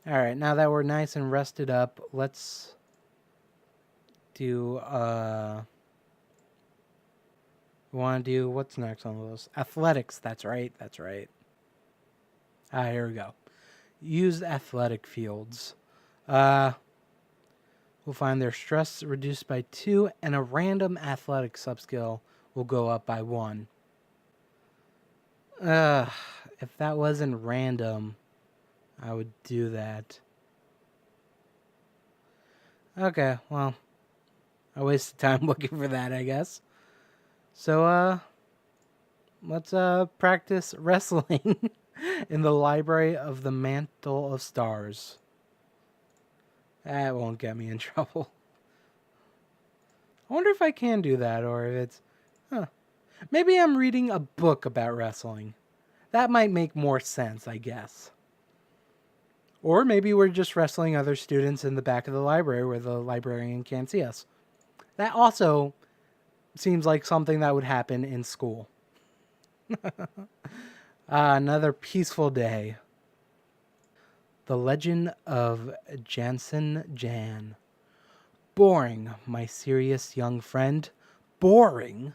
Alright, now that we're nice and rested up, let's do, we want to do, what's next on the list? Athletics, that's right, that's right. Here we go. Use athletic fields. We'll find their stress reduced by 2, and a random athletic subskill will go up by 1. If that wasn't random, I would do that. Okay, well, I wasted time looking for that, I guess. So, let's practice wrestling in the library of the Mantle of Stars. That won't get me in trouble. I wonder if I can do that, or if it's... Huh. Maybe I'm reading a book about wrestling. That might make more sense, I guess. Or maybe we're just wrestling other students in the back of the library where the librarian can't see us. That also seems like something that would happen in school. Another peaceful day. The Legend of Jansen Jan. Boring, my serious young friend. Boring?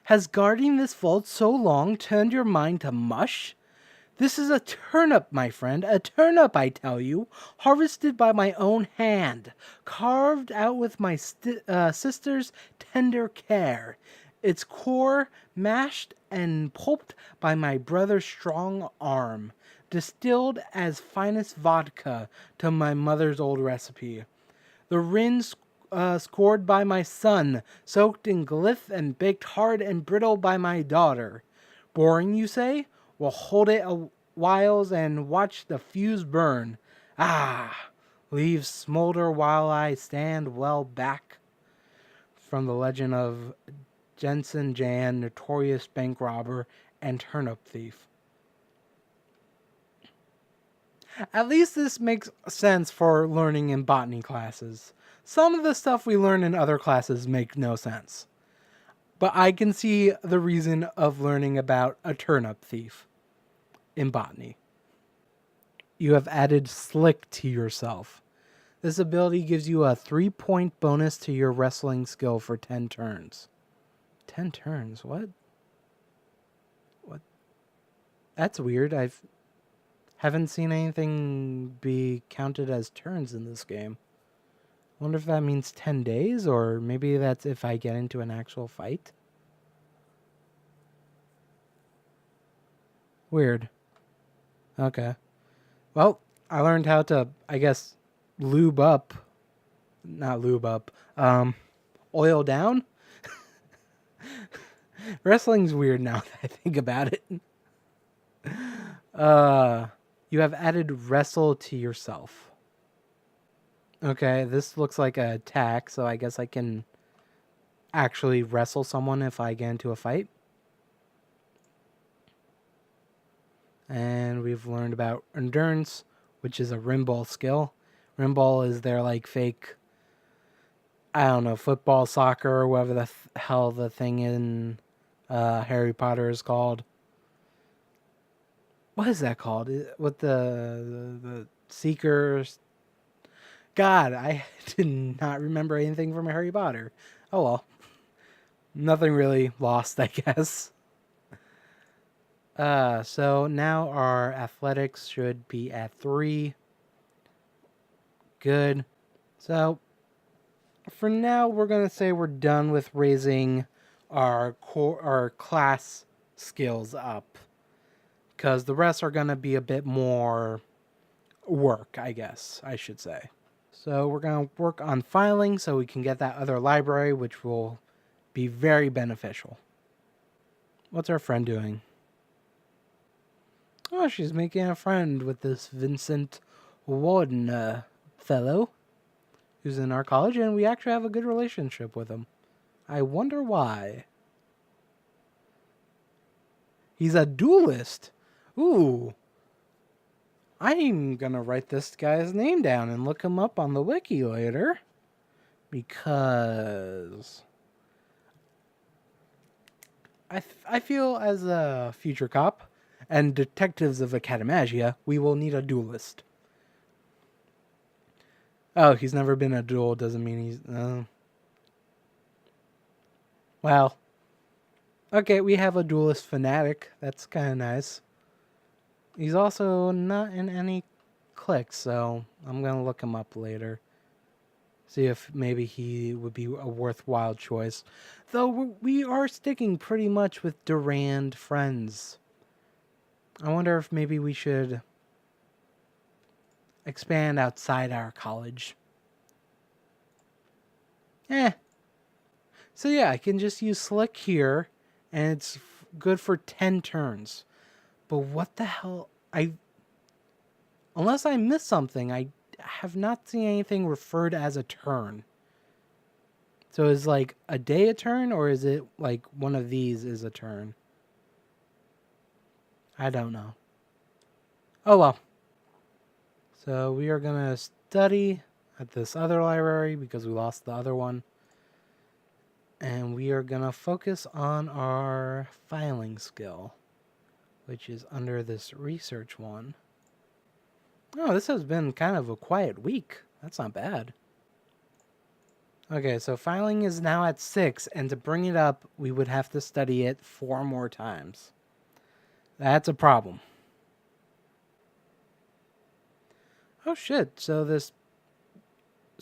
Has guarding this vault so long turned your mind to mush? This is a turnip, my friend, a turnip, I tell you, harvested by my own hand, carved out with my sister's tender care, its core mashed and pulped by my brother's strong arm, distilled as finest vodka to my mother's old recipe. The rinse scored by my son, soaked in glyph and baked hard and brittle by my daughter. Boring, you say? Well, hold it a whiles and watch the fuse burn. Ah, leaves smolder while I stand well back. From the legend of Jensen Jan, notorious bank robber and turnip thief. At least this makes sense for learning in botany classes. Some of the stuff we learn in other classes make no sense. But I can see the reason of learning about a turnip thief in botany. You have added Slick to yourself. This ability gives you a 3-point bonus to your wrestling skill for 10 turns. 10 turns? What? What? That's weird. Haven't seen anything be counted as turns in this game. Wonder if that means 10 days, or maybe that's if I get into an actual fight. Weird. Okay. Well, I learned how to, I guess, lube up. Not lube up. Oil down? Wrestling's weird now that I think about it. You have added wrestle to yourself. Okay, this looks like an attack, so I guess I can actually wrestle someone if I get into a fight. And we've learned about endurance, which is a rimble skill. Rimble is their like fake, I don't know, football, soccer, or whatever the hell the thing in Harry Potter is called. What is that called? With the Seekers? God, I did not remember anything from Harry Potter. Oh well. Nothing really lost, I guess. So now our athletics should be at 3. Good. So for now, we're gonna say we're done with raising our class skills up, because the rest are gonna be a bit more work, I guess I should say. So we're gonna work on filing so we can get that other library, which will be very beneficial. What's our friend doing? Oh, she's making a friend with this Vincent Warden fellow who's in our college, and we actually have a good relationship with him. I wonder why. He's a duelist. Ooh. I'm gonna write this guy's name down and look him up on the wiki later. Because I feel as a future cop and detectives of Academagia, we will need a duelist. Oh, he's never been a duel doesn't mean he's. Well, okay, we have a duelist fanatic. That's kind of nice. He's also not in any cliques, so I'm gonna look him up later. See if maybe he would be a worthwhile choice. Though we are sticking pretty much with Durand friends. I wonder if maybe we should expand outside our college. Eh. So yeah, I can just use Slick here, and it's good for 10 turns. But what the hell? Unless I missed something, I have not seen anything referred as a turn. So is like a day a turn, or is it like one of these is a turn? I don't know. Oh well. So we are going to study at this other library because we lost the other one. And we are going to focus on our filing skill, which is under this research one. Oh, this has been kind of a quiet week. That's not bad. Okay, so filing is now at 6, and to bring it up, we would have to study it 4 more times. That's a problem. Oh shit, so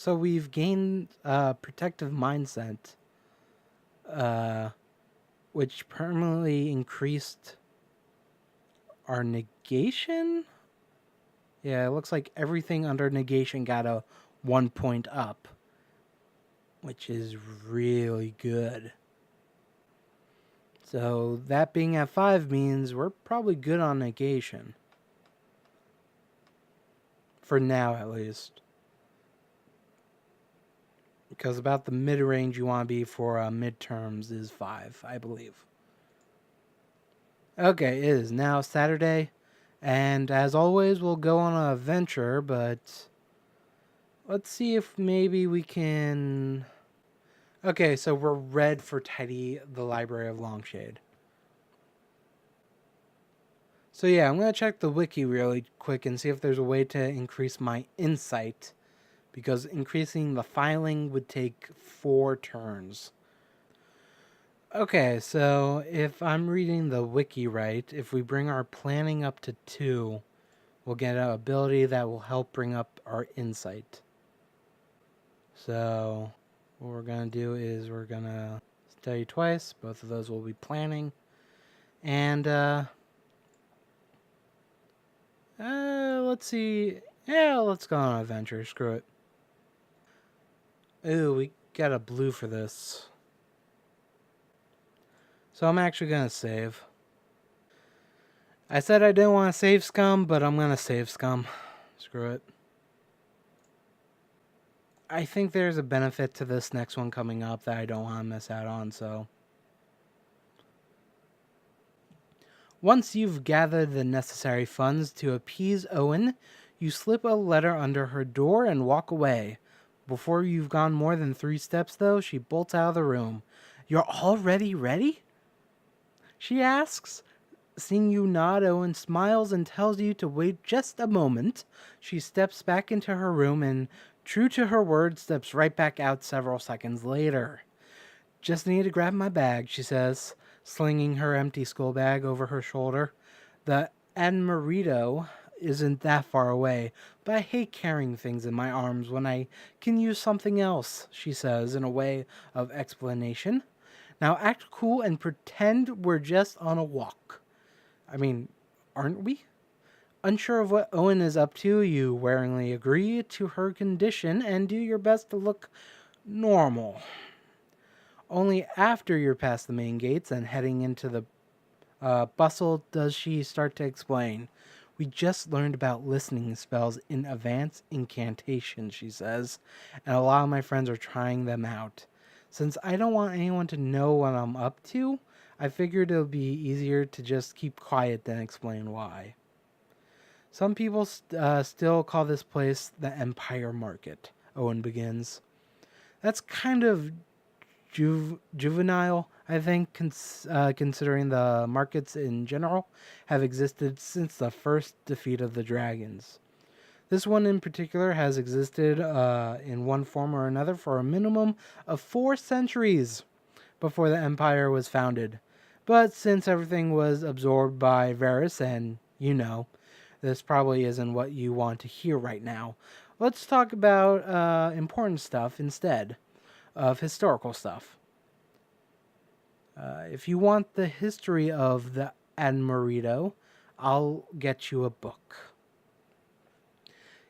we've gained protective mindset, which permanently increased our negation? Yeah, it looks like everything under negation got a 1 point up, which is really good. So that being at 5 means we're probably good on negation. For now, at least. Because about the mid-range you want to be for midterms is 5, I believe. Okay, it is now Saturday. And as always, we'll go on an adventure, but let's see if maybe we can... Okay, so we're red for Tidy the Library of Longshade. So yeah, I'm going to check the wiki really quick and see if there's a way to increase my insight, because increasing the filing would take 4 turns. Okay, so if I'm reading the wiki right, if we bring our planning up to 2, we'll get an ability that will help bring up our insight. So what we're going to do is we're going to study twice. Both of those will be planning. And let's see. Yeah, let's go on an adventure. Screw it. Ooh, we got a blue for this. So I'm actually going to save. I said I didn't want to save scum, but I'm going to save scum. Screw it. I think there's a benefit to this next one coming up that I don't want to miss out on, so. Once you've gathered the necessary funds to appease Owen, you slip a letter under her door and walk away. Before you've gone more than 3 steps, though, she bolts out of the room. You're already ready? She asks. Seeing you nod, Owen smiles and tells you to wait just a moment. She steps back into her room and, true to her word, steps right back out several seconds later. Just need to grab my bag, she says, slinging her empty school bag over her shoulder. The Admirito isn't that far away, but I hate carrying things in my arms when I can use something else, she says in a way of explanation. Now act cool and pretend we're just on a walk. I mean, aren't we? Unsure of what Owen is up to, you wearingly agree to her condition and do your best to look normal. Only after you're past the main gates and heading into the bustle does she start to explain. We just learned about listening spells in advanced incantation, she says, and a lot of my friends are trying them out. Since I don't want anyone to know what I'm up to, I figured it would be easier to just keep quiet than explain why. Some people still call this place the Empire Market, Owen begins. That's kind of juvenile, I think, considering the markets in general have existed since the first defeat of the dragons. This one in particular has existed in one form or another for a minimum of 4 centuries before the empire was founded. But since everything was absorbed by Varus, and this probably isn't what you want to hear right now, let's talk about important stuff instead of historical stuff. If you want the history of the Admerito, I'll get you a book.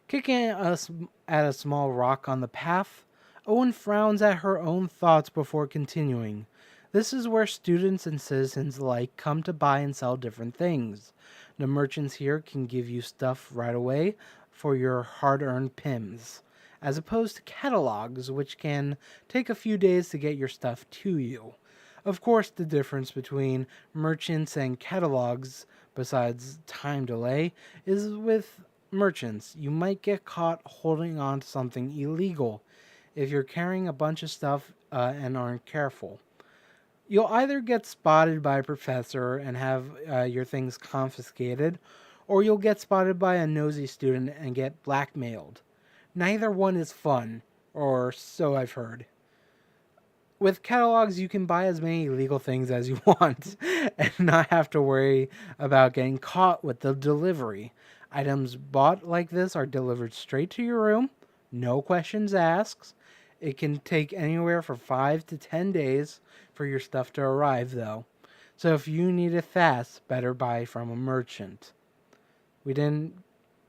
Kicking us at a small rock on the path, Owen frowns at her own thoughts before continuing. This is where students and citizens alike come to buy and sell different things. The merchants here can give you stuff right away for your hard-earned pims, as opposed to catalogs, which can take a few days to get your stuff to you. Of course, the difference between merchants and catalogs, besides time delay, is with merchants, you might get caught holding on to something illegal if you're carrying a bunch of stuff and aren't careful. You'll either get spotted by a professor and have your things confiscated, or you'll get spotted by a nosy student and get blackmailed. Neither one is fun, or so I've heard. With catalogs, you can buy as many illegal things as you want and not have to worry about getting caught with the delivery. Items bought like this are delivered straight to your room, no questions asked. It can take anywhere from 5 to 10 days for your stuff to arrive, though. So if you need it fast, better buy from a merchant. We didn't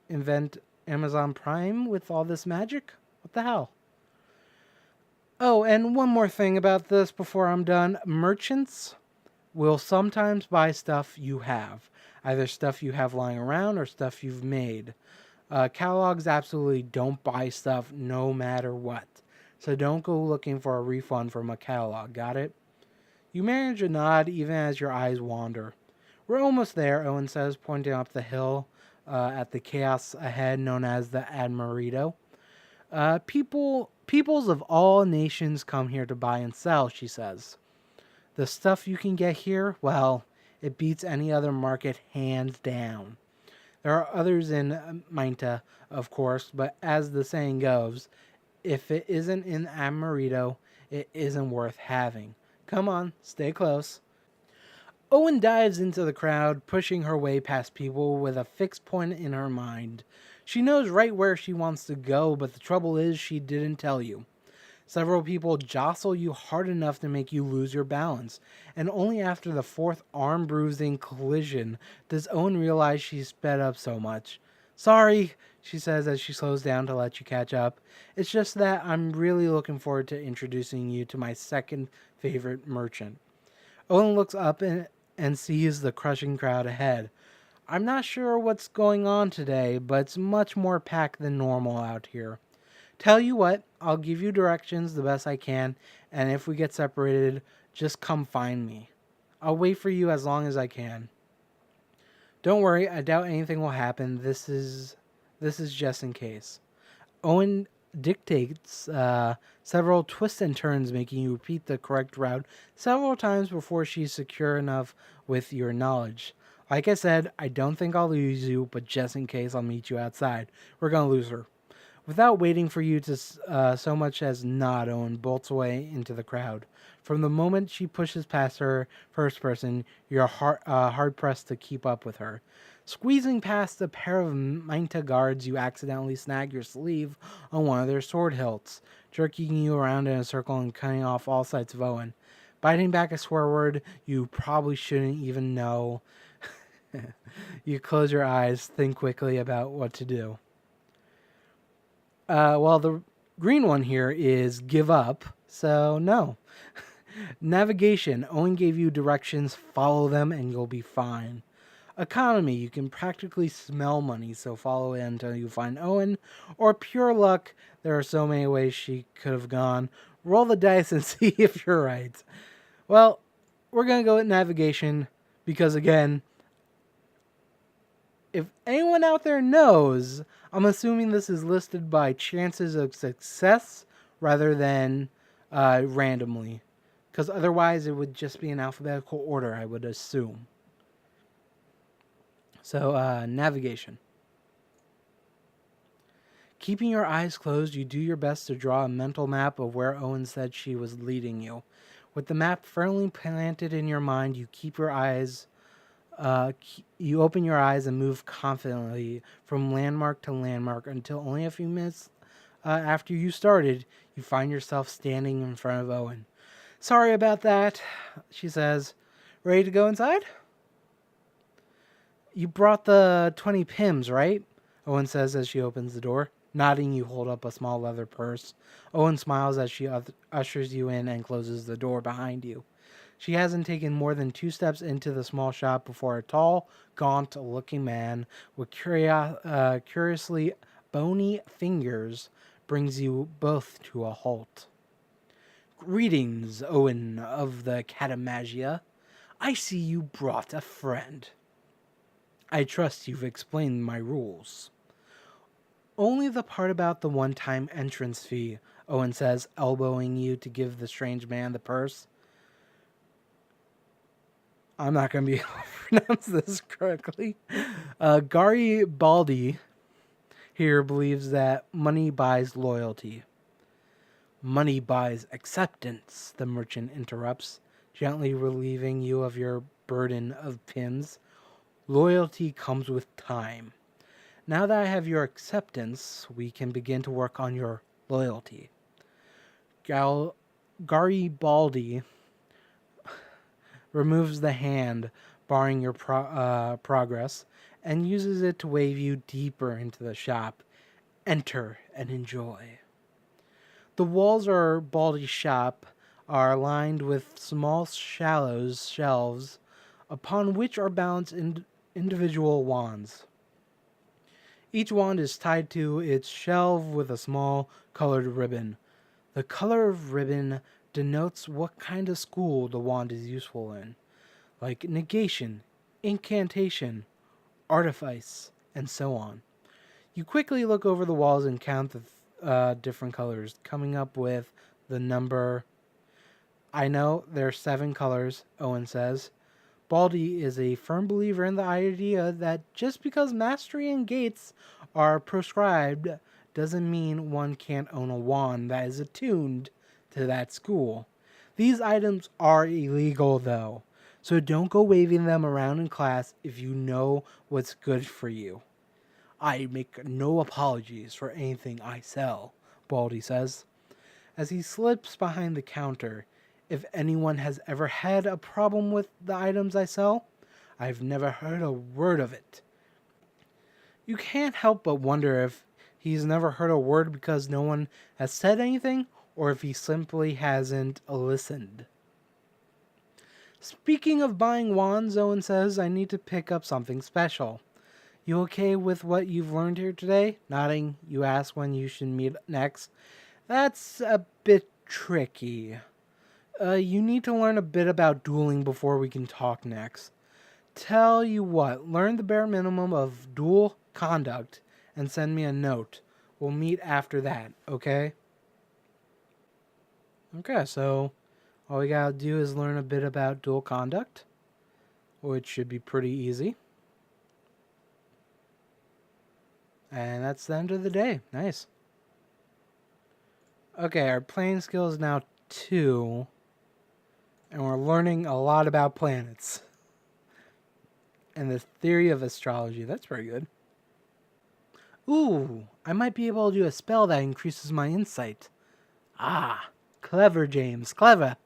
invent Amazon Prime with all this magic? What the hell? Oh, and one more thing about this before I'm done. Merchants will sometimes buy stuff you have, either stuff you have lying around or stuff you've made. Catalogs absolutely don't buy stuff no matter what. So don't go looking for a refund from a catalog, got it? You manage a nod even as your eyes wander. We're almost there, Owen says, pointing up the hill at the chaos ahead known as the Admerito. Peoples of all nations come here to buy and sell, she says. The stuff you can get here, well, it beats any other market hands down. There are others in Mainta, of course, but as the saying goes, if it isn't in Amarito, it isn't worth having. Come on, stay close. Owen dives into the crowd, pushing her way past people with a fixed point in her mind. She knows right where she wants to go, but the trouble is she didn't tell you. Several people jostle you hard enough to make you lose your balance, and only after the fourth arm-bruising collision does Owen realize she's sped up so much. Sorry, she says as she slows down to let you catch up. It's just that I'm really looking forward to introducing you to my second favorite merchant. Owen looks up and sees the crushing crowd ahead. I'm not sure what's going on today, but it's much more packed than normal out here. Tell you what, I'll give you directions the best I can, and if we get separated, just come find me. I'll wait for you as long as I can. Don't worry, I doubt anything will happen. This is just in case. Owen dictates several twists and turns, making you repeat the correct route several times before she's secure enough with your knowledge. Like I said, I don't think I'll lose you, but just in case, I'll meet you outside. We're gonna lose her. Without waiting for you to so much as nod, Owen bolts away into the crowd. From the moment she pushes past her first person, you're hard-pressed to keep up with her. Squeezing past a pair of Mainta guards, you accidentally snag your sleeve on one of their sword hilts, jerking you around in a circle and cutting off all sights of Owen. Biting back a swear word you probably shouldn't even know. You close your eyes, think quickly about what to do. Well, the green one here is give up, so no. Navigation. Owen gave you directions, follow them, and you'll be fine. Economy. You can practically smell money, so follow it until you find Owen. Or pure luck. There are so many ways she could have gone. Roll the dice and see if you're right. Well, we're going to go with navigation because, again, if anyone out there knows, I'm assuming this is listed by chances of success rather than randomly. Because otherwise it would just be in alphabetical order, I would assume. So, navigation. Keeping your eyes closed, you do your best to draw a mental map of where Owen said she was leading you. With the map firmly planted in your mind, you keep your eyes you open your eyes and move confidently from landmark to landmark until only a few minutes after you started, you find yourself standing in front of Owen. Sorry about that, she says. Ready to go inside? You brought the 20 pims, right? Owen says as she opens the door. Nodding, you hold up a small leather purse. Owen smiles as she ushers you in and closes the door behind you. She hasn't taken more than 2 steps into the small shop before a tall, gaunt-looking man with curiously bony fingers brings you both to a halt. Greetings, Owen of the Academagia. I see you brought a friend. I trust you've explained my rules. Only the part about the one-time entrance fee, Owen says, elbowing you to give the strange man the purse. I'm not going to be able to pronounce this correctly. Garibaldi here believes that money buys loyalty. Money buys acceptance, the merchant interrupts, gently relieving you of your burden of pins. Loyalty comes with time. Now that I have your acceptance, we can begin to work on your loyalty. Garibaldi removes the hand barring your progress and uses it to wave you deeper into the shop. Enter and enjoy. The walls of Baldy's shop are lined with small shelves upon which are balanced individual wands. Each wand is tied to its shelf with a small colored ribbon. The color of ribbon denotes what kind of school the wand is useful in, like negation, incantation, artifice, and so on. You quickly look over the walls and count the different colors, coming up with the number. I know there are 7 colors, Owen says. Baldy is a firm believer in the idea that just because mastery and gates are prescribed doesn't mean one can't own a wand that is attuned to that school. These items are illegal, though, so don't go waving them around in class if you know what's good for you. I make no apologies for anything I sell, Baldy says. As he slips behind the counter, if anyone has ever had a problem with the items I sell, I've never heard a word of it. You can't help but wonder if he's never heard a word because no one has said anything, or if he simply hasn't listened. Speaking of buying wands, Owen says, I need to pick up something special. You okay with what you've learned here today? Nodding, you ask when you should meet next. That's a bit tricky. You need to learn a bit about dueling before we can talk next. Tell you what, learn the bare minimum of duel conduct and send me a note. We'll meet after that, okay? Okay, so all we gotta do is learn a bit about duel conduct, which should be pretty easy. And that's the end of the day. Nice. Okay, our playing skill is now 2. And we're learning a lot about planets. And the theory of astrology. That's pretty good. Ooh, I might be able to do a spell that increases my insight. Ah, clever, James. Clever.